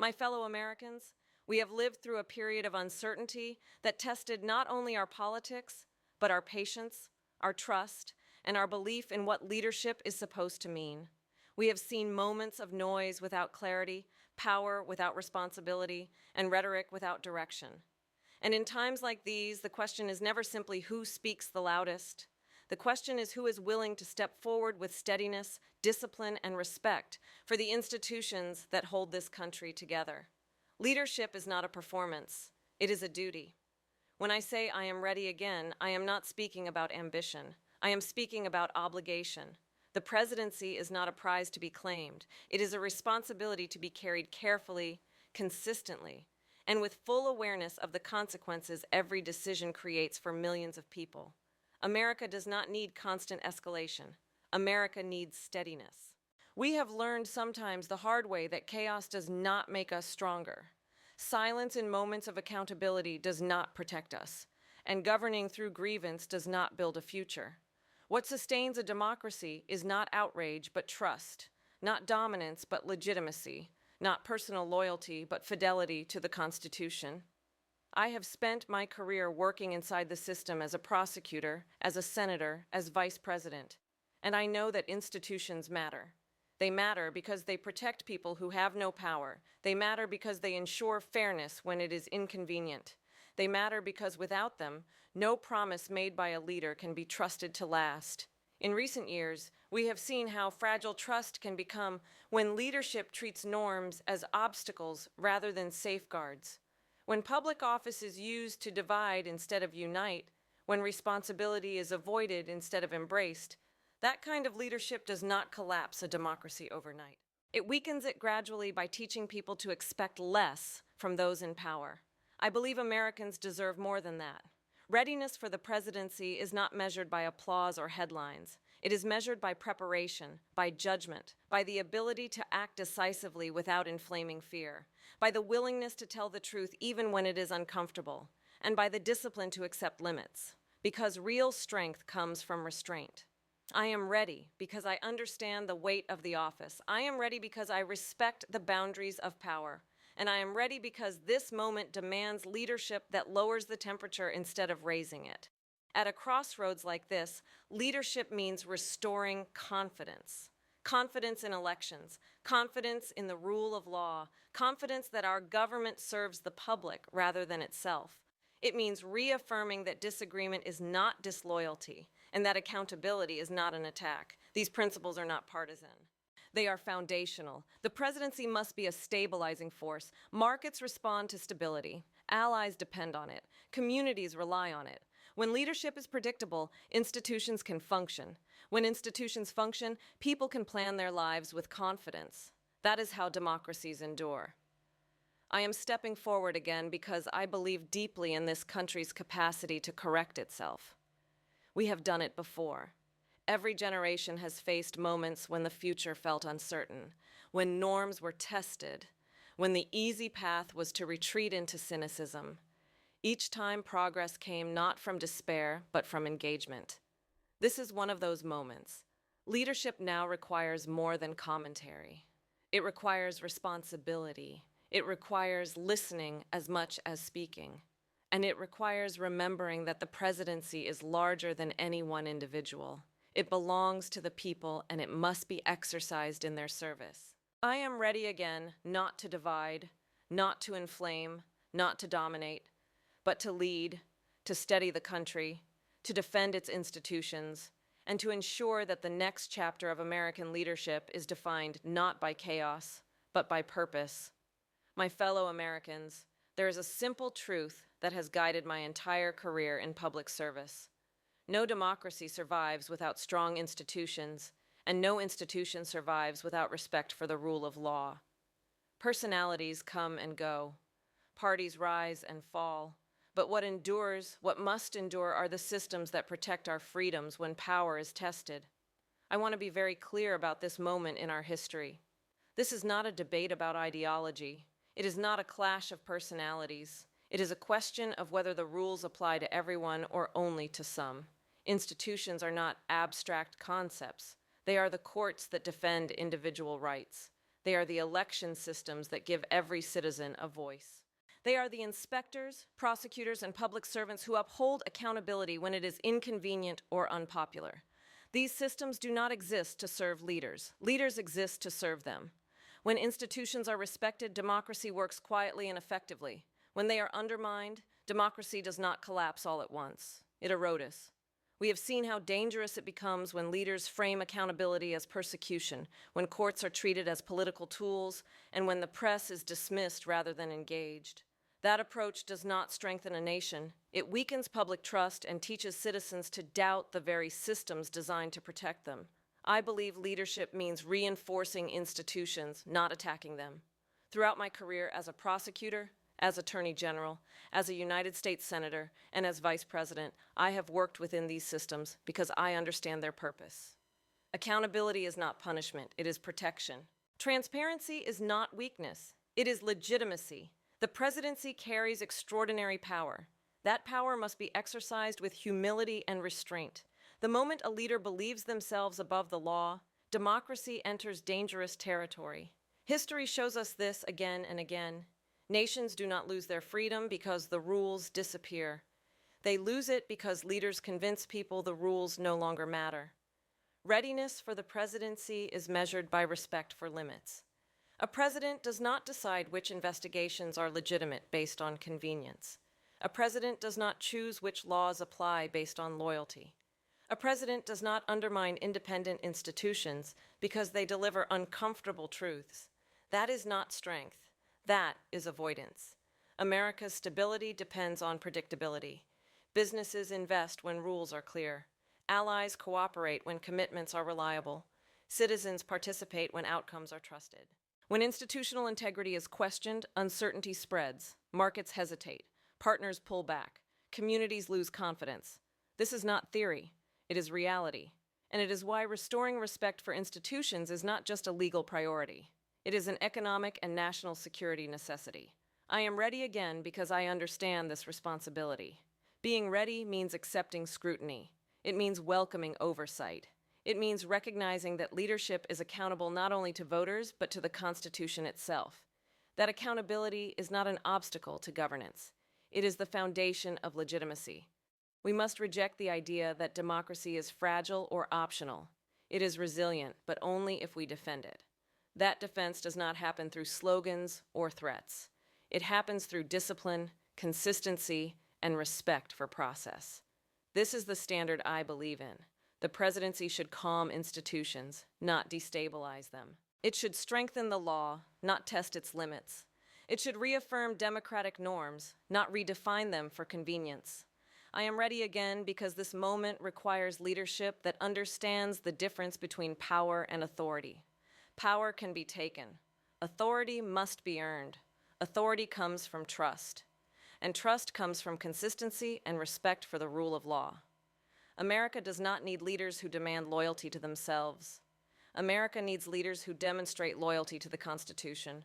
My fellow Americans, we have lived through a period of uncertainty that tested not only our politics, but our patience, our trust, and our belief in what leadership is supposed to mean. We have seen moments of noise without clarity, power without responsibility, and rhetoric without direction. And in times like these, the question is never simply who speaks the loudest. The question is who is willing to step forward with steadiness, discipline, and respect for the institutions that hold this country together. Leadership is not a performance, it is a duty. When I say I am ready again, I am not speaking about ambition. I am speaking about obligation. The presidency is not a prize to be claimed. It is a responsibility to be carried carefully, consistently, and with full awareness of the consequences every decision creates for millions of people. America does not need constant escalation. America needs steadiness. We have learned sometimes the hard way that chaos does not make us stronger. Silence in moments of accountability does not protect us, and governing through grievance does not build a future. What sustains a democracy is not outrage but trust, not dominance but legitimacy, not personal loyalty but fidelity to the Constitution. I have spent my career working inside the system as a prosecutor, as a senator, as vice president, and I know that institutions matter. They matter because they protect people who have no power. They matter because they ensure fairness when it is inconvenient. They matter because without them, no promise made by a leader can be trusted to last. In recent years, we have seen how fragile trust can become when leadership treats norms as obstacles rather than safeguards. When public office is used to divide instead of unite, when responsibility is avoided instead of embraced, that kind of leadership does not collapse a democracy overnight. It weakens it gradually by teaching people to expect less from those in power. I believe Americans deserve more than that. Readiness for the presidency is not measured by applause or headlines. It is measured by preparation, by judgment, by the ability to act decisively without inflaming fear, by the willingness to tell the truth even when it is uncomfortable, and by the discipline to accept limits, because real strength comes from restraint. I am ready because I understand the weight of the office. I am ready because I respect the boundaries of power. And I am ready because this moment demands leadership that lowers the temperature instead of raising it. At a crossroads like this, leadership means restoring confidence. Confidence in elections, confidence in the rule of law, confidence that our government serves the public rather than itself. It means reaffirming that disagreement is not disloyalty and that accountability is not an attack. These principles are not partisan. They are foundational. The presidency must be a stabilizing force. Markets respond to stability. Allies depend on it. Communities rely on it. When leadership is predictable, institutions can function. When institutions function, people can plan their lives with confidence. That is how democracies endure. I am stepping forward again because I believe deeply in this country's capacity to correct itself. We have done it before. Every generation has faced moments when the future felt uncertain, when norms were tested, when the easy path was to retreat into cynicism. Each time progress came not from despair, but from engagement. This is one of those moments. Leadership now requires more than commentary. It requires responsibility. It requires listening as much as speaking. And it requires remembering that the presidency is larger than any one individual. It belongs to the people, and it must be exercised in their service. I am ready again, not to divide, not to inflame, not to dominate, but to lead, to steady the country, to defend its institutions, and to ensure that the next chapter of American leadership is defined not by chaos, but by purpose. My fellow Americans, there is a simple truth that has guided my entire career in public service. No democracy survives without strong institutions, and no institution survives without respect for the rule of law. Personalities come and go. Parties rise and fall. But what endures, what must endure, are the systems that protect our freedoms when power is tested. I want to be very clear about this moment in our history. This is not a debate about ideology. It is not a clash of personalities. It is a question of whether the rules apply to everyone or only to some. Institutions are not abstract concepts. They are the courts that defend individual rights. They are the election systems that give every citizen a voice. They are the inspectors, prosecutors, and public servants who uphold accountability when it is inconvenient or unpopular. These systems do not exist to serve leaders. Leaders exist to serve them. When institutions are respected, democracy works quietly and effectively. When they are undermined, democracy does not collapse all at once. It erodes. We have seen how dangerous it becomes when leaders frame accountability as persecution, when courts are treated as political tools, and when the press is dismissed rather than engaged. That approach does not strengthen a nation. It weakens public trust and teaches citizens to doubt the very systems designed to protect them. I believe leadership means reinforcing institutions, not attacking them. Throughout my career as a prosecutor, as Attorney General, as a United States Senator, and as Vice President, I have worked within these systems because I understand their purpose. Accountability is not punishment, it is protection. Transparency is not weakness, it is legitimacy. The presidency carries extraordinary power. That power must be exercised with humility and restraint. The moment a leader believes themselves above the law, democracy enters dangerous territory. History shows us this again and again. Nations do not lose their freedom because the rules disappear. They lose it because leaders convince people the rules no longer matter. Readiness for the presidency is measured by respect for limits. A president does not decide which investigations are legitimate based on convenience. A president does not choose which laws apply based on loyalty. A president does not undermine independent institutions because they deliver uncomfortable truths. That is not strength. That is avoidance. America's stability depends on predictability. Businesses invest when rules are clear. Allies cooperate when commitments are reliable. Citizens participate when outcomes are trusted. When institutional integrity is questioned, uncertainty spreads, markets hesitate, partners pull back, communities lose confidence. This is not theory, it is reality. And it is why restoring respect for institutions is not just a legal priority. It is an economic and national security necessity. I am ready again because I understand this responsibility. Being ready means accepting scrutiny. It means welcoming oversight. It means recognizing that leadership is accountable not only to voters, but to the Constitution itself. That accountability is not an obstacle to governance. It is the foundation of legitimacy. We must reject the idea that democracy is fragile or optional. It is resilient, but only if we defend it. That defense does not happen through slogans or threats. It happens through discipline, consistency, and respect for process. This is the standard I believe in. The presidency should calm institutions, not destabilize them. It should strengthen the law, not test its limits. It should reaffirm democratic norms, not redefine them for convenience. I am ready again because this moment requires leadership that understands the difference between power and authority. Power can be taken. Authority must be earned. Authority comes from trust. And trust comes from consistency and respect for the rule of law. America does not need leaders who demand loyalty to themselves. America needs leaders who demonstrate loyalty to the Constitution.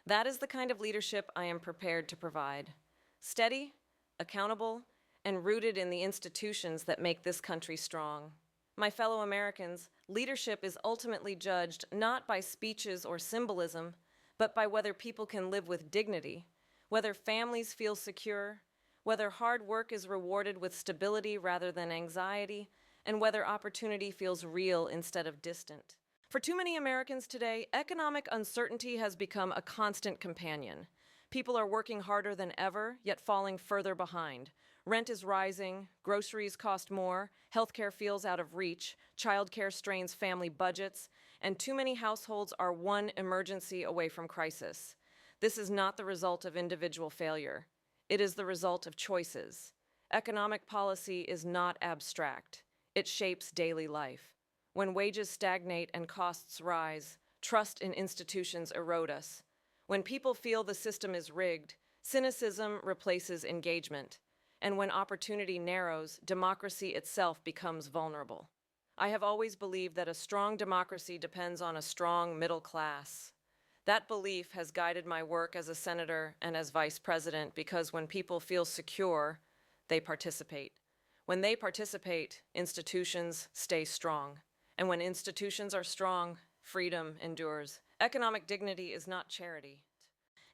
That is the kind of leadership I am prepared to provide. Steady, accountable, and rooted in the institutions that make this country strong. My fellow Americans, leadership is ultimately judged not by speeches or symbolism, but by whether people can live with dignity, whether families feel secure, whether hard work is rewarded with stability rather than anxiety, and whether opportunity feels real instead of distant. For too many Americans today, economic uncertainty has become a constant companion. People are working harder than ever, yet falling further behind. Rent is rising, groceries cost more, healthcare feels out of reach, childcare strains family budgets, and too many households are one emergency away from crisis. This is not the result of individual failure. It is the result of choices. Economic policy is not abstract. It shapes daily life. When wages stagnate and costs rise, trust in institutions erode us. When people feel the system is rigged, cynicism replaces engagement. And when opportunity narrows, democracy itself becomes vulnerable. I have always believed that a strong democracy depends on a strong middle class. That belief has guided my work as a senator and as vice president because when people feel secure, they participate. When they participate, institutions stay strong. And when institutions are strong, freedom endures. Economic dignity is not charity.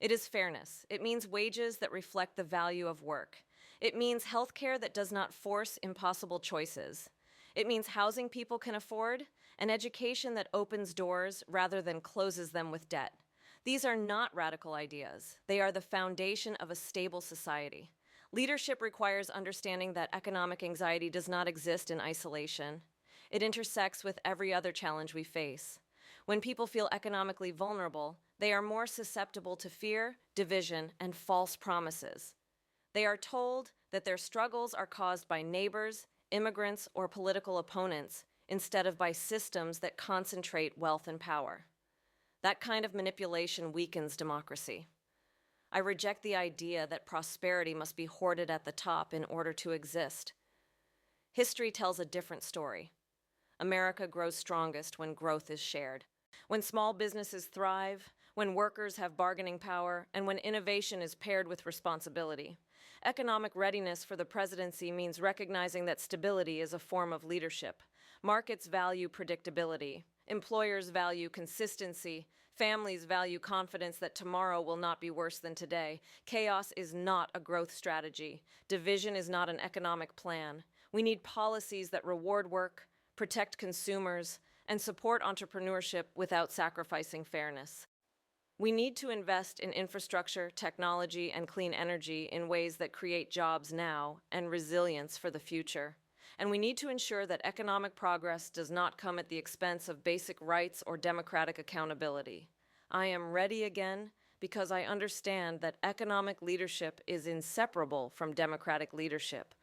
It is fairness. It means wages that reflect the value of work. It means healthcare that does not force impossible choices. It means housing people can afford, and education that opens doors rather than closes them with debt. These are not radical ideas. They are the foundation of a stable society. Leadership requires understanding that economic anxiety does not exist in isolation. It intersects with every other challenge we face. When people feel economically vulnerable, they are more susceptible to fear, division, and false promises. They are told that their struggles are caused by neighbors, immigrants, or political opponents, instead of by systems that concentrate wealth and power. That kind of manipulation weakens democracy. I reject the idea that prosperity must be hoarded at the top in order to exist. History tells a different story. America grows strongest when growth is shared. When small businesses thrive, when workers have bargaining power, and when innovation is paired with responsibility. Economic readiness for the presidency means recognizing that stability is a form of leadership. Markets value predictability. Employers value consistency. Families value confidence that tomorrow will not be worse than today. Chaos is not a growth strategy. Division is not an economic plan. We need policies that reward work, protect consumers, and support entrepreneurship without sacrificing fairness. We need to invest in infrastructure, technology, and clean energy in ways that create jobs now and resilience for the future. And we need to ensure that economic progress does not come at the expense of basic rights or democratic accountability. I am ready again because I understand that economic leadership is inseparable from democratic leadership.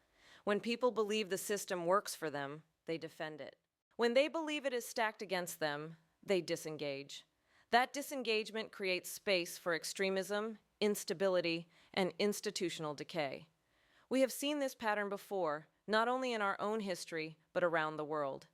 When people believe the system works for them, they defend it. When they believe it is stacked against them, they disengage. That disengagement creates space for extremism, instability, and institutional decay. We have seen this pattern before, not only in our own history, but around the world.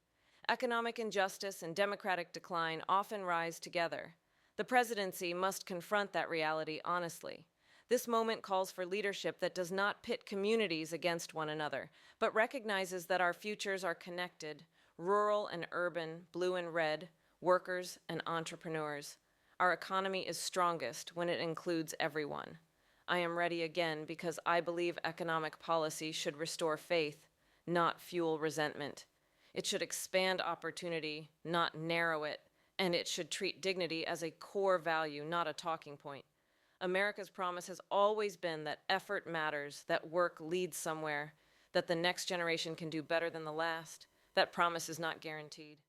Economic injustice and democratic decline often rise together. The presidency must confront that reality honestly. This moment calls for leadership that does not pit communities against one another, but recognizes that our futures are connected, rural and urban, blue and red, workers and entrepreneurs. Our economy is strongest when it includes everyone. I am ready again because I believe economic policy should restore faith, not fuel resentment. It should expand opportunity, not narrow it, and it should treat dignity as a core value, not a talking point. America's promise has always been that effort matters, that work leads somewhere, that the next generation can do better than the last. That promise is not guaranteed.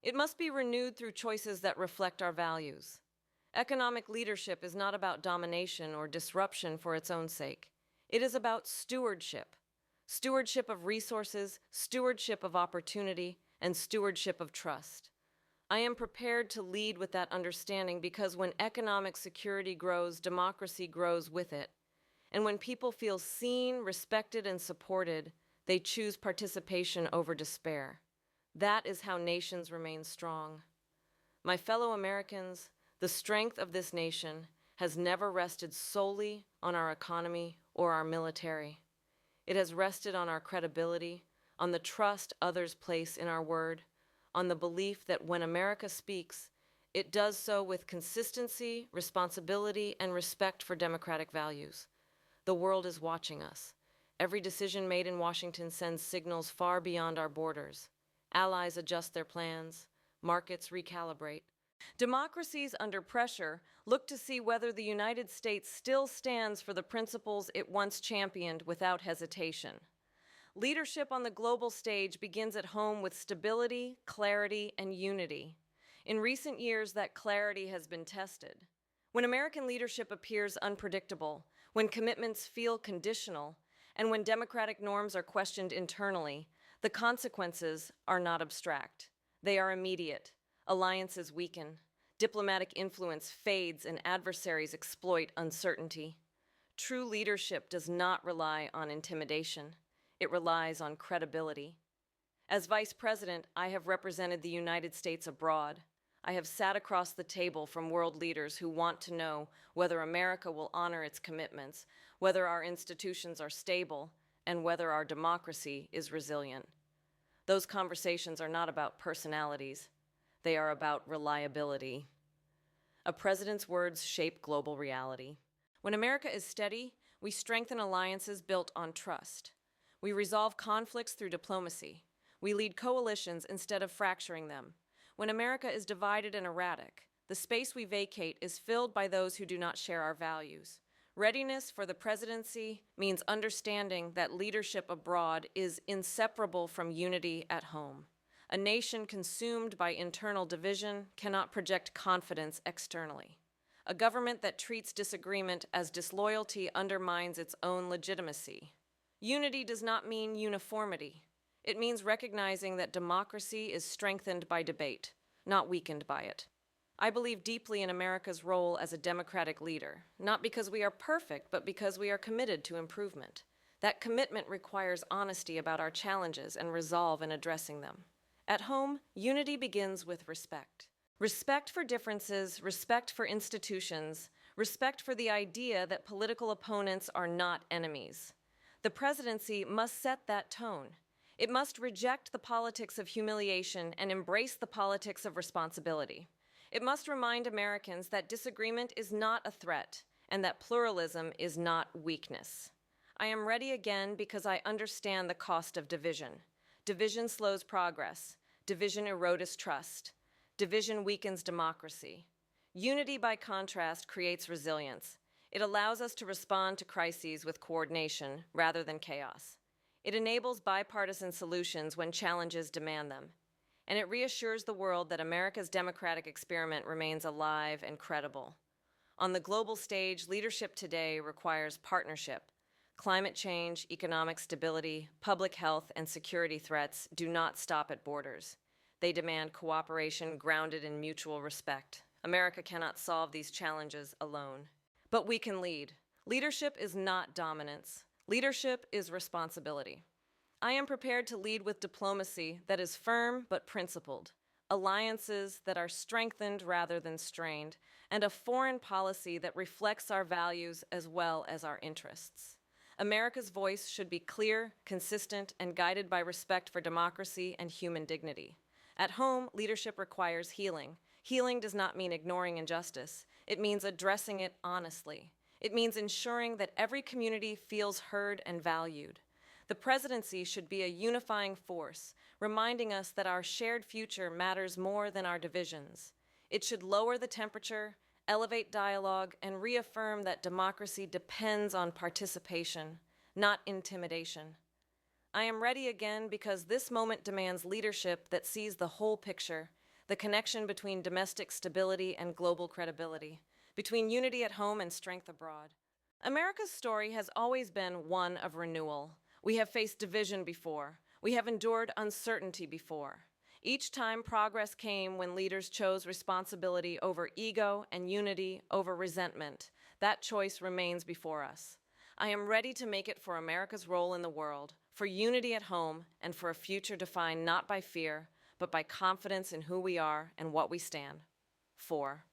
It must be renewed through choices that reflect our values. Economic leadership is not about domination or disruption for its own sake. It is about stewardship. Stewardship of resources, stewardship of opportunity, and stewardship of trust. I am prepared to lead with that understanding because when economic security grows, democracy grows with it. And when people feel seen, respected, and supported, they choose participation over despair. That is how nations remain strong. My fellow Americans, the strength of this nation has never rested solely on our economy or our military. It has rested on our credibility, on the trust others place in our word, on the belief that when America speaks, it does so with consistency, responsibility, and respect for democratic values. The world is watching us. Every decision made in Washington sends signals far beyond our borders. Allies adjust their plans. Markets recalibrate. Democracies under pressure look to see whether the United States still stands for the principles it once championed without hesitation. Leadership on the global stage begins at home with stability, clarity, and unity. In recent years, that clarity has been tested. When American leadership appears unpredictable, when commitments feel conditional, and when democratic norms are questioned internally, the consequences are not abstract. They are immediate. Alliances weaken. Diplomatic influence fades and adversaries exploit uncertainty. True leadership does not rely on intimidation. It relies on credibility. As Vice President, I have represented the United States abroad. I have sat across the table from world leaders who want to know whether America will honor its commitments, whether our institutions are stable, and whether our democracy is resilient. Those conversations are not about personalities. They are about reliability. A president's words shape global reality. When America is steady, we strengthen alliances built on trust. We resolve conflicts through diplomacy. We lead coalitions instead of fracturing them. When America is divided and erratic, the space we vacate is filled by those who do not share our values. Readiness for the presidency means understanding that leadership abroad is inseparable from unity at home. A nation consumed by internal division cannot project confidence externally. A government that treats disagreement as disloyalty undermines its own legitimacy. Unity does not mean uniformity. It means recognizing that democracy is strengthened by debate, not weakened by it. I believe deeply in America's role as a democratic leader, not because we are perfect, but because we are committed to improvement. That commitment requires honesty about our challenges and resolve in addressing them. At home, unity begins with respect. Respect for differences, respect for institutions, respect for the idea that political opponents are not enemies. The presidency must set that tone. It must reject the politics of humiliation and embrace the politics of responsibility. It must remind Americans that disagreement is not a threat and that pluralism is not weakness. I am ready again because I understand the cost of division. Division slows progress. Division erodes trust. Division weakens democracy. Unity, by contrast, creates resilience. It allows us to respond to crises with coordination rather than chaos. It enables bipartisan solutions when challenges demand them. And it reassures the world that America's democratic experiment remains alive and credible. On the global stage, leadership today requires partnership. Climate change, economic stability, public health, and security threats do not stop at borders. They demand cooperation grounded in mutual respect. America cannot solve these challenges alone. But we can lead. Leadership is not dominance. Leadership is responsibility. I am prepared to lead with diplomacy that is firm but principled, alliances that are strengthened rather than strained, and a foreign policy that reflects our values as well as our interests. America's voice should be clear, consistent, and guided by respect for democracy and human dignity. At home, leadership requires healing. Healing does not mean ignoring injustice. It means addressing it honestly. It means ensuring that every community feels heard and valued. The presidency should be a unifying force, reminding us that our shared future matters more than our divisions. It should lower the temperature, elevate dialogue, and reaffirm that democracy depends on participation, not intimidation. I am ready again because this moment demands leadership that sees the whole picture, the connection between domestic stability and global credibility, between unity at home and strength abroad. America's story has always been one of renewal. We have faced division before. We have endured uncertainty before. Each time progress came when leaders chose responsibility over ego and unity over resentment. That choice remains before us. I am ready to make it for America's role in the world, for unity at home, and for a future defined not by fear, but by confidence in who we are and what we stand for.